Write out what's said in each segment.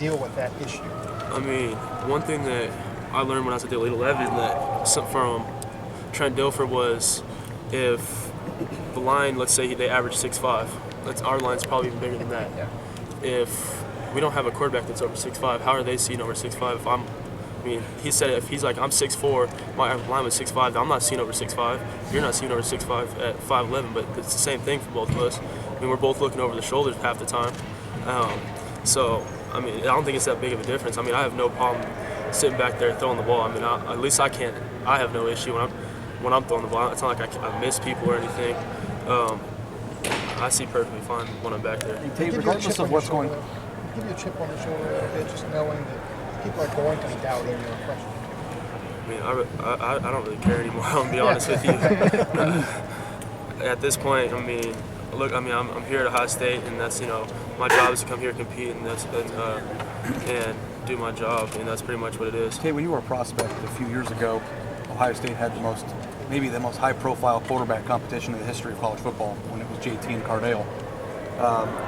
deal with that issue? I mean, one thing that I learned when I was at the Elite 11 from Trent Dilfer was if the line, let's say they average 6'5", our line's probably even bigger than that. Yeah. If we don't have a quarterback that's over 6'5", how are they seeing over 6'5"? He said if he's like, I'm 6'4", my line was 6'5", I'm not seeing over 6'5". You're not seeing over 6'5" at 5'11", but it's the same thing for both of us. I mean, we're both looking over the shoulders half the time. So, I mean, I don't think it's that big of a difference. I mean, I have no problem sitting back there throwing the ball. I mean, at least I can't. I have no issue when I'm throwing the ball. It's not like I miss people or anything. I see perfectly fine when I'm back there. Tate, regardless of what's going, give you a chip on the shoulder a little bit, just knowing that people are going to be doubting you and questioning you. I mean, I don't really care anymore. I'm gonna be honest with you. At this point, I mean, look, I mean, I'm here at Ohio State, and that's, my job is to come here and compete, and and do my job, and that's pretty much what it is. Tate, when you were a prospect a few years ago, Ohio State had maybe the most high-profile quarterback competition in the history of college football when it was JT and Cardale.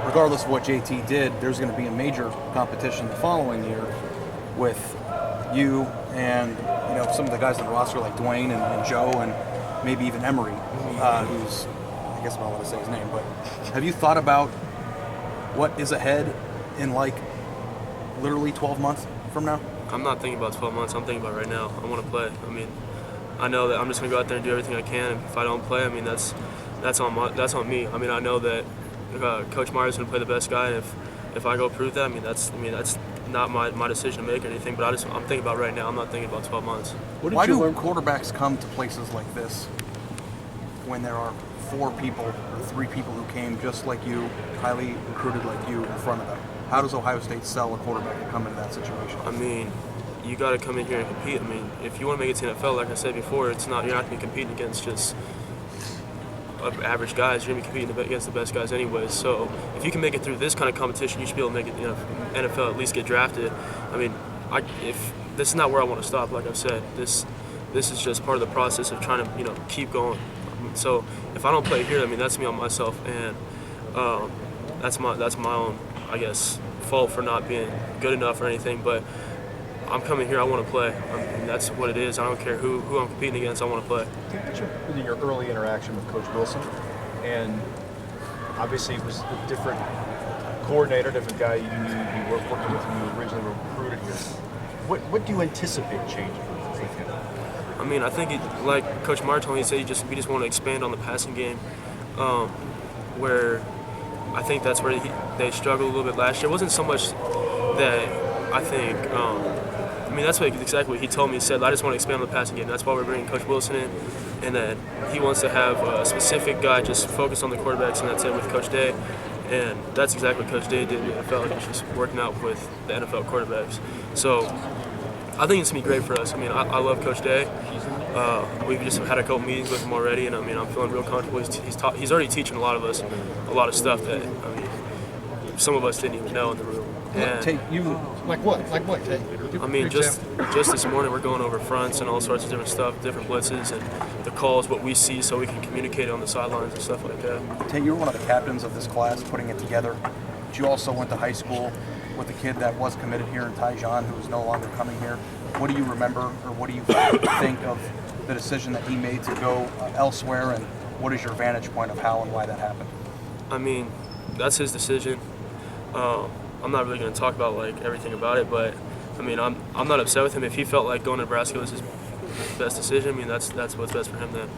Regardless of what JT did, there's going to be a major competition the following year with you and some of the guys on the roster like Dwayne and Joe and maybe even Emery, who's, I guess I'm not allowed to say his name, but have you thought about what is ahead in like literally 12 months from now? I'm not thinking about 12 months. I'm thinking about right now. I want to play. I mean, I know that I'm just going to go out there and do everything I can. And if I don't play, I mean, that's on me. I mean, I know that Coach Meyer's going to play the best guy, and if I go prove that, that's not my decision to make or anything. But I'm thinking about right now. I'm not thinking about 12 months. Why do quarterbacks come to places like this when there are 4 people or 3 people who came just like you, highly recruited like you, in front of them? How does Ohio State sell a quarterback to come into that situation? I mean, you got to come in here and compete. I mean, if you want to make it to the NFL, like I said before, you're not going to be competing against just average guys. You're going to be competing against the best guys anyways. So if you can make it through this kind of competition, you should be able to make it NFL, at least get drafted. I mean, if this is not where I want to stop, like I've said, this is just part of the process of trying to keep going. So if I don't play here, I mean, that's me on myself, and that's my own, I guess, fault for not being good enough or anything. But I'm coming here. I want to play. And that's what it is. I don't care who I'm competing against. I want to play. In your early interaction with Coach Wilson, and obviously it was a different coordinator, different guy you were working with when you originally were recruited here. What do you anticipate changing with him? I mean, I think like Coach Martell told me, he said we just want to expand on the passing game, where I think that's where they struggled a little bit last year. It wasn't so much that I think. I mean, that's exactly what he told me. He said, I just want to expand on the passing game. That's why we're bringing Coach Wilson in, and that he wants to have a specific guy just focus on the quarterbacks, and that's it with Coach Day. And that's exactly what Coach Day did in the NFL. He's just working out with the NFL quarterbacks. So I think it's going to be great for us. I mean, I love Coach Day. We've just had a couple meetings with him already, and I mean, I'm feeling real comfortable. He's already teaching a lot of us a lot of stuff that, I mean, some of us didn't even know in the room. Tate, like what? Tate? I mean, just this morning we're going over fronts and all sorts of different stuff, different blitzes and the calls, what we see, so we can communicate on the sidelines and stuff like that. Tate, you were one of the captains of this class, putting it together. But you also went to high school with a kid that was committed here in Tyjon, who is no longer coming here. What do you remember, or what do you think of the decision that he made to go elsewhere, and what is your vantage point of how and why that happened? I mean, that's his decision. I'm not really going to talk about everything about it, but I mean, I'm not upset with him. If he felt like going to Nebraska was his best decision, I mean, that's what's best for him then.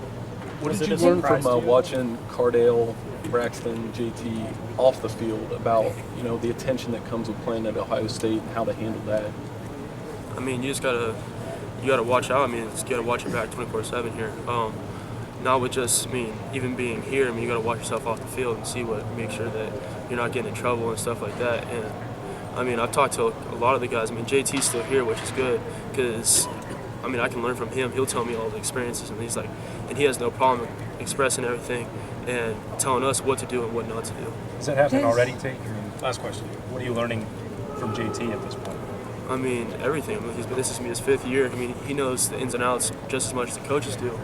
What did you learn from watching Cardale, Braxton, JT off the field about the attention that comes with playing at Ohio State and how they handle that? I mean, you gotta watch out. I mean, you gotta watch your back 24/7 here. Not with just, even being here. I mean, you gotta watch yourself off the field and make sure that you're not getting in trouble and stuff like that. And I mean, I've talked to a lot of the guys. I mean, JT's still here, which is good, because I mean, I can learn from him. He'll tell me all the experiences, and he has no problem expressing everything and telling us what to do and what not to do. Is that happening already, Tate? Last question. What are you learning from JT at this point? I mean, everything. This is his 5th year. I mean, he knows the ins and outs just as much as the coaches do.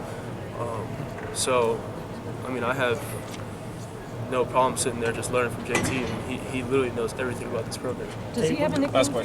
So, I mean, I have no problem sitting there just learning from JT. And he literally knows everything about this program. Does he have a nickname for you?